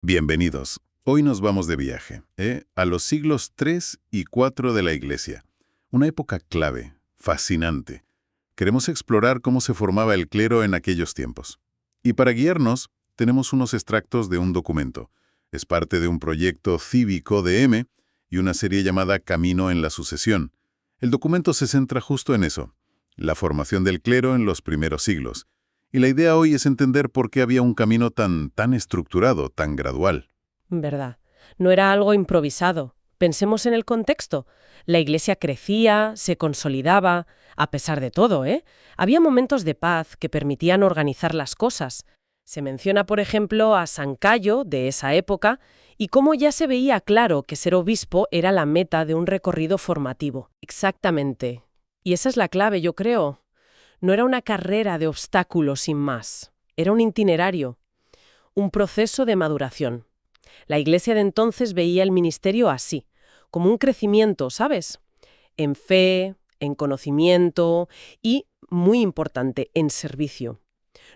Bienvenidos. Hoy nos vamos de viaje, a los siglos III y IV de la Iglesia. Una época clave, fascinante. Queremos explorar cómo se formaba el clero en aquellos tiempos. Y para guiarnos, tenemos unos extractos de un documento. Es parte de un proyecto cívico de M y una serie llamada Camino en la Sucesión. El documento se centra justo en eso, la formación del clero en los primeros siglos. Y la idea hoy es entender por qué había un camino tan estructurado, tan gradual. ¿Verdad? No era algo improvisado. Pensemos en el contexto. La Iglesia crecía, se consolidaba, a pesar de todo, ¿eh? Había momentos de paz que permitían organizar las cosas. Se menciona, por ejemplo, a San Cayo, de esa época, y cómo ya se veía claro que ser obispo era la meta de un recorrido formativo. Exactamente. Y esa es la clave, yo creo. No era una carrera de obstáculos sin más. Era un itinerario, un proceso de maduración. La Iglesia de entonces veía el ministerio así, como un crecimiento, ¿sabes? En fe, en conocimiento y, muy importante, en servicio.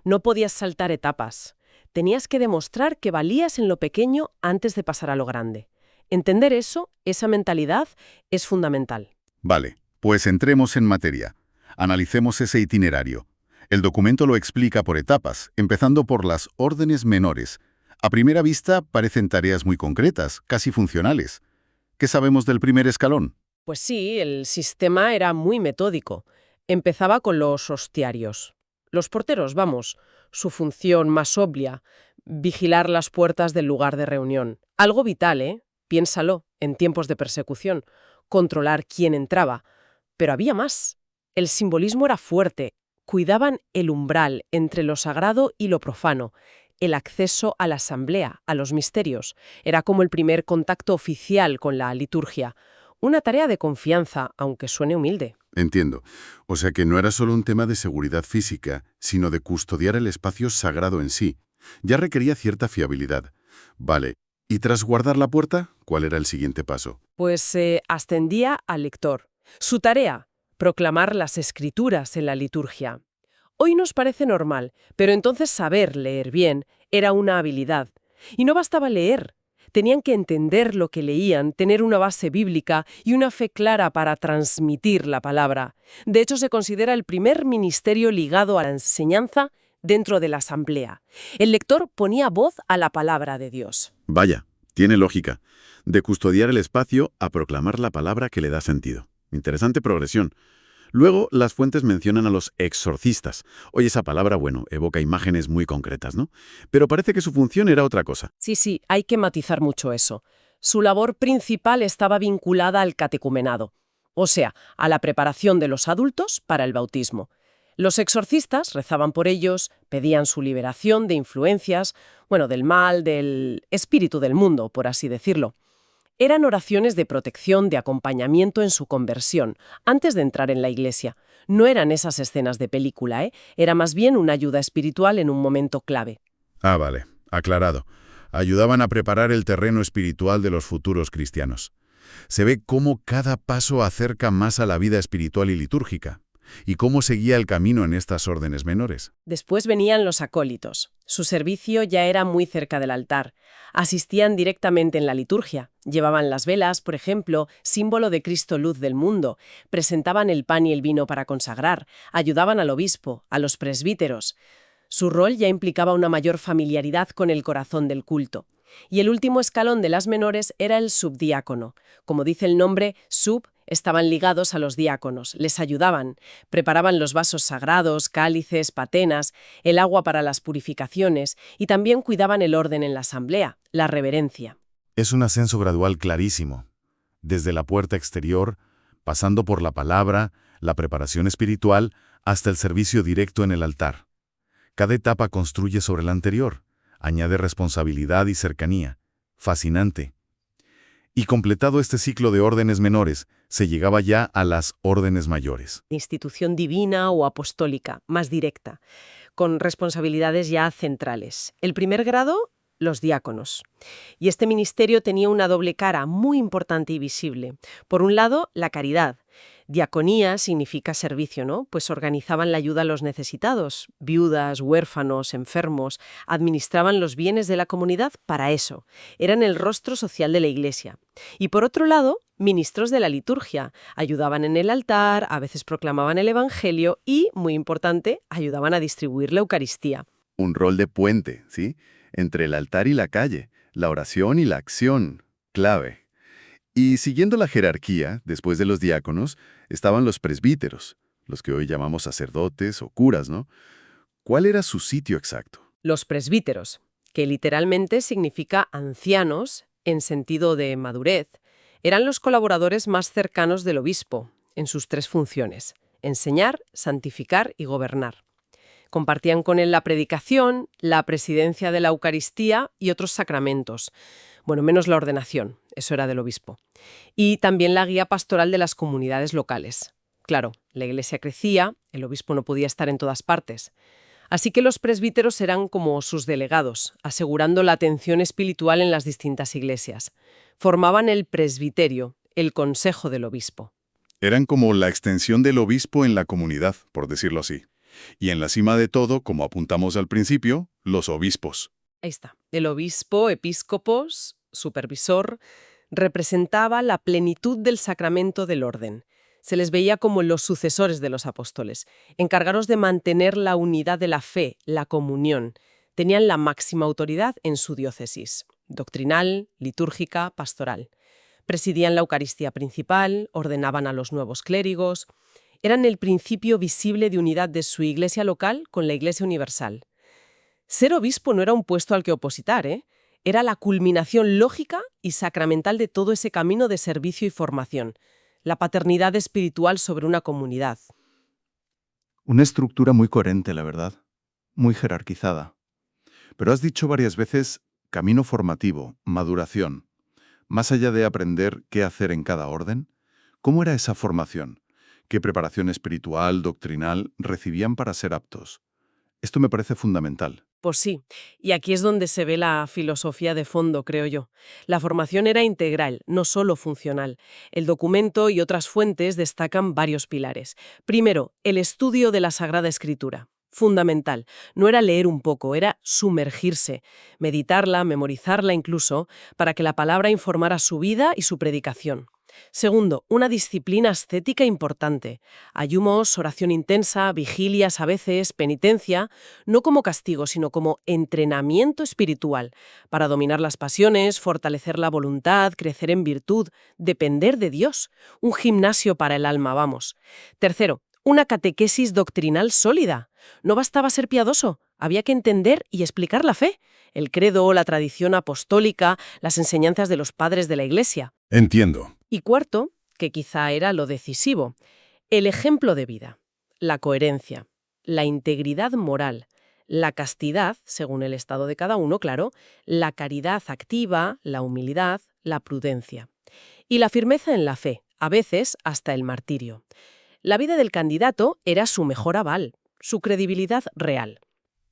No podías saltar etapas. Tenías que demostrar que valías en lo pequeño antes de pasar a lo grande. Entender eso, esa mentalidad, es fundamental. Vale, pues entremos en materia. Analicemos ese itinerario. El documento lo explica por etapas, empezando por las órdenes menores. A primera vista parecen tareas muy concretas, casi funcionales. ¿Qué sabemos del primer escalón? Pues sí, el sistema era muy metódico. Empezaba con los hostiarios. Los porteros, vamos, su función más obvia, vigilar las puertas del lugar de reunión. Algo vital, ¿eh? Piénsalo, en tiempos de persecución. Controlar quién entraba. Pero había más. El simbolismo era fuerte. Cuidaban el umbral entre lo sagrado y lo profano. El acceso a la asamblea, a los misterios. Era como el primer contacto oficial con la liturgia. Una tarea de confianza, aunque suene humilde. Entiendo. O sea que no era solo un tema de seguridad física, sino de custodiar el espacio sagrado en sí. Ya requería cierta fiabilidad. Vale. ¿Y tras guardar la puerta, cuál era el siguiente paso? Pues se ascendía al lector. Su tarea, proclamar las escrituras en la liturgia. Hoy nos parece normal, pero entonces saber leer bien era una habilidad. Y no bastaba leer. Tenían que entender lo que leían, tener una base bíblica y una fe clara para transmitir la palabra. De hecho, se considera el primer ministerio ligado a la enseñanza dentro de la asamblea. El lector ponía voz a la palabra de Dios. Vaya, tiene lógica. De custodiar el espacio a proclamar la palabra que le da sentido. Interesante progresión. Luego, las fuentes mencionan a los exorcistas. Oye, esa palabra, bueno, evoca imágenes muy concretas, ¿no? Pero parece que su función era otra cosa. Sí, hay que matizar mucho eso. Su labor principal estaba vinculada al catecumenado, o sea, a la preparación de los adultos para el bautismo. Los exorcistas rezaban por ellos, pedían su liberación de influencias, bueno, del mal, del espíritu del mundo, por así decirlo. Eran oraciones de protección, de acompañamiento en su conversión, antes de entrar en la iglesia. No eran esas escenas de película, ¿eh? Era más bien una ayuda espiritual en un momento clave. Ah, vale, aclarado. Ayudaban a preparar el terreno espiritual de los futuros cristianos. Se ve cómo cada paso acerca más a la vida espiritual y litúrgica, y cómo seguía el camino en estas órdenes menores. Después venían los acólitos. Su servicio ya era muy cerca del altar. Asistían directamente en la liturgia. Llevaban las velas, por ejemplo, símbolo de Cristo luz del mundo. Presentaban el pan y el vino para consagrar. Ayudaban al obispo, a los presbíteros. Su rol ya implicaba una mayor familiaridad con el corazón del culto. Y el último escalón de las menores era el subdiácono. Como dice el nombre, estaban ligados a los diáconos, les ayudaban, preparaban los vasos sagrados, cálices, patenas, el agua para las purificaciones y también cuidaban el orden en la asamblea, la reverencia. Es un ascenso gradual clarísimo, desde la puerta exterior, pasando por la palabra, la preparación espiritual, hasta el servicio directo en el altar. Cada etapa construye sobre la anterior, añade responsabilidad y cercanía. Fascinante. Y completado este ciclo de órdenes menores, se llegaba ya a las órdenes mayores. Institución divina o apostólica, más directa, con responsabilidades ya centrales. El primer grado, los diáconos. Y este ministerio tenía una doble cara muy importante y visible. Por un lado, la caridad. Diaconía significa servicio, ¿no? Pues organizaban la ayuda a los necesitados, viudas, huérfanos, enfermos, administraban los bienes de la comunidad para eso. Eran el rostro social de la Iglesia. Y por otro lado, ministros de la liturgia. Ayudaban en el altar, a veces proclamaban el Evangelio y, muy importante, ayudaban a distribuir la Eucaristía. Un rol de puente, ¿sí? Entre el altar y la calle, la oración y la acción, clave. Y siguiendo la jerarquía, después de los diáconos, estaban los presbíteros, los que hoy llamamos sacerdotes o curas, ¿no? ¿Cuál era su sitio exacto? Los presbíteros, que literalmente significa ancianos en sentido de madurez, eran los colaboradores más cercanos del obispo, en sus tres funciones: enseñar, santificar y gobernar. Compartían con él la predicación, la presidencia de la Eucaristía y otros sacramentos. Bueno, menos la ordenación, eso era del obispo. Y también la guía pastoral de las comunidades locales. Claro, la Iglesia crecía, el obispo no podía estar en todas partes. Así que los presbíteros eran como sus delegados, asegurando la atención espiritual en las distintas iglesias. Formaban el presbiterio, el consejo del obispo. Eran como la extensión del obispo en la comunidad, por decirlo así. Y en la cima de todo, como apuntamos al principio, los obispos. Ahí está. El obispo, episcopos, supervisor, representaba la plenitud del sacramento del orden. Se les veía como los sucesores de los apóstoles, encargados de mantener la unidad de la fe, la comunión. Tenían la máxima autoridad en su diócesis, doctrinal, litúrgica, pastoral. Presidían la Eucaristía principal, ordenaban a los nuevos clérigos. Eran el principio visible de unidad de su iglesia local con la Iglesia universal. Ser obispo no era un puesto al que opositar, ¿eh? Era la culminación lógica y sacramental de todo ese camino de servicio y formación, la paternidad espiritual sobre una comunidad. Una estructura muy coherente, la verdad. Muy jerarquizada. Pero has dicho varias veces camino formativo, maduración. Más allá de aprender qué hacer en cada orden, ¿cómo era esa formación? ¿Qué preparación espiritual, doctrinal recibían para ser aptos? Esto me parece fundamental. Pues sí, y aquí es donde se ve la filosofía de fondo, creo yo. La formación era integral, no solo funcional. El documento y otras fuentes destacan varios pilares. Primero, el estudio de la Sagrada Escritura. Fundamental. No era leer un poco, era sumergirse, meditarla, memorizarla incluso, para que la palabra informara su vida y su predicación. Segundo, una disciplina ascética importante. Ayunos, oración intensa, vigilias a veces, penitencia, no como castigo, sino como entrenamiento espiritual, para dominar las pasiones, fortalecer la voluntad, crecer en virtud, depender de Dios. Un gimnasio para el alma, vamos. Tercero, una catequesis doctrinal sólida. No bastaba ser piadoso, había que entender y explicar la fe, el credo, la tradición apostólica, las enseñanzas de los padres de la Iglesia. Entiendo. Y cuarto, que quizá era lo decisivo, el ejemplo de vida, la coherencia, la integridad moral, la castidad, según el estado de cada uno, claro, la caridad activa, la humildad, la prudencia. Y la firmeza en la fe, a veces hasta el martirio. La vida del candidato era su mejor aval, su credibilidad real.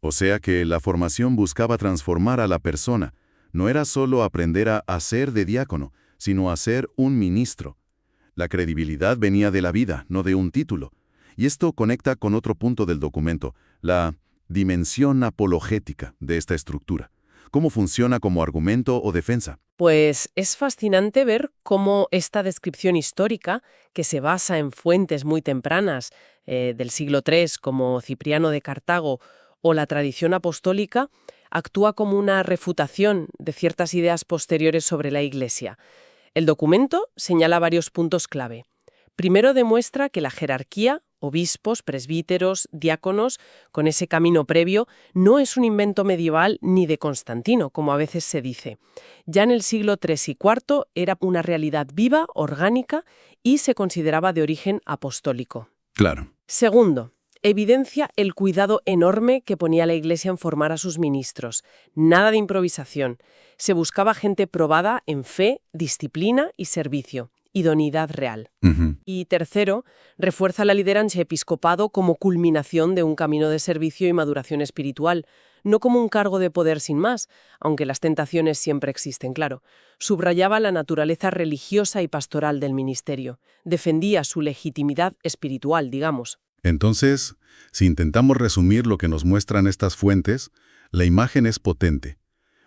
O sea que la formación buscaba transformar a la persona. No era solo aprender a ser de diácono, sino a ser un ministro. La credibilidad venía de la vida, no de un título. Y esto conecta con otro punto del documento, la dimensión apologética de esta estructura. ¿Cómo funciona como argumento o defensa? Pues es fascinante ver cómo esta descripción histórica, que se basa en fuentes muy tempranas del siglo III, como Cipriano de Cartago, o la tradición apostólica, actúa como una refutación de ciertas ideas posteriores sobre la Iglesia. El documento señala varios puntos clave. Primero, demuestra que la jerarquía, obispos, presbíteros, diáconos, con ese camino previo, no es un invento medieval ni de Constantino, como a veces se dice. Ya en el siglo III y IV era una realidad viva, orgánica, y se consideraba de origen apostólico. Claro. Segundo, evidencia el cuidado enorme que ponía la Iglesia en formar a sus ministros. Nada de improvisación. Se buscaba gente probada en fe, disciplina y servicio. Idoneidad real. Y tercero, refuerza la liderancia episcopado como culminación de un camino de servicio y maduración espiritual, no como un cargo de poder sin más, aunque las tentaciones siempre existen, claro. Subrayaba la naturaleza religiosa y pastoral del ministerio. Defendía su legitimidad espiritual, digamos. Entonces, si intentamos resumir lo que nos muestran estas fuentes, la imagen es potente.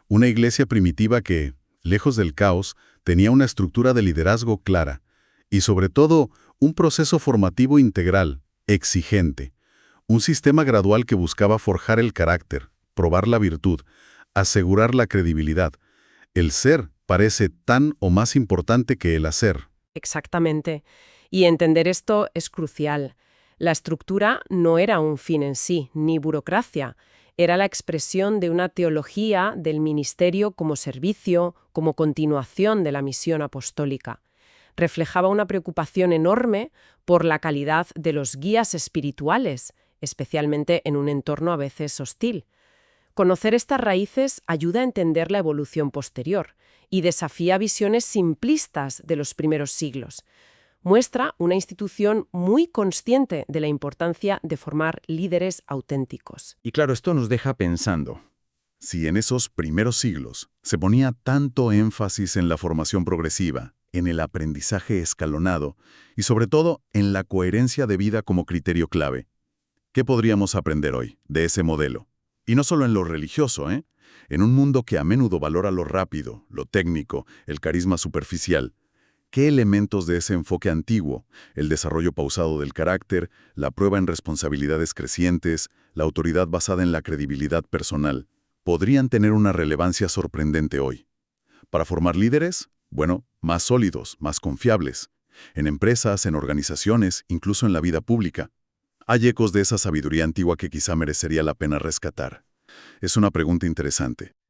Una iglesia primitiva que, lejos del caos, tenía una estructura de liderazgo clara y, sobre todo, un proceso formativo integral, exigente. Un sistema gradual que buscaba forjar el carácter, probar la virtud, asegurar la credibilidad. El ser parece tan o más importante que el hacer. Exactamente. Y entender esto es crucial. La estructura no era un fin en sí, ni burocracia. Era la expresión de una teología del ministerio como servicio, como continuación de la misión apostólica. Reflejaba una preocupación enorme por la calidad de los guías espirituales, especialmente en un entorno a veces hostil. Conocer estas raíces ayuda a entender la evolución posterior y desafía visiones simplistas de los primeros siglos. Muestra una institución muy consciente de la importancia de formar líderes auténticos. Y claro, esto nos deja pensando. Si en esos primeros siglos se ponía tanto énfasis en la formación progresiva, en el aprendizaje escalonado y sobre todo en la coherencia de vida como criterio clave, ¿qué podríamos aprender hoy de ese modelo? Y no solo en lo religioso, ¿eh? En un mundo que a menudo valora lo rápido, lo técnico, el carisma superficial. ¿Qué elementos de ese enfoque antiguo, el desarrollo pausado del carácter, la prueba en responsabilidades crecientes, la autoridad basada en la credibilidad personal, podrían tener una relevancia sorprendente hoy? Para formar líderes, bueno, más sólidos, más confiables. En empresas, en organizaciones, incluso en la vida pública. Hay ecos de esa sabiduría antigua que quizá merecería la pena rescatar. Es una pregunta interesante.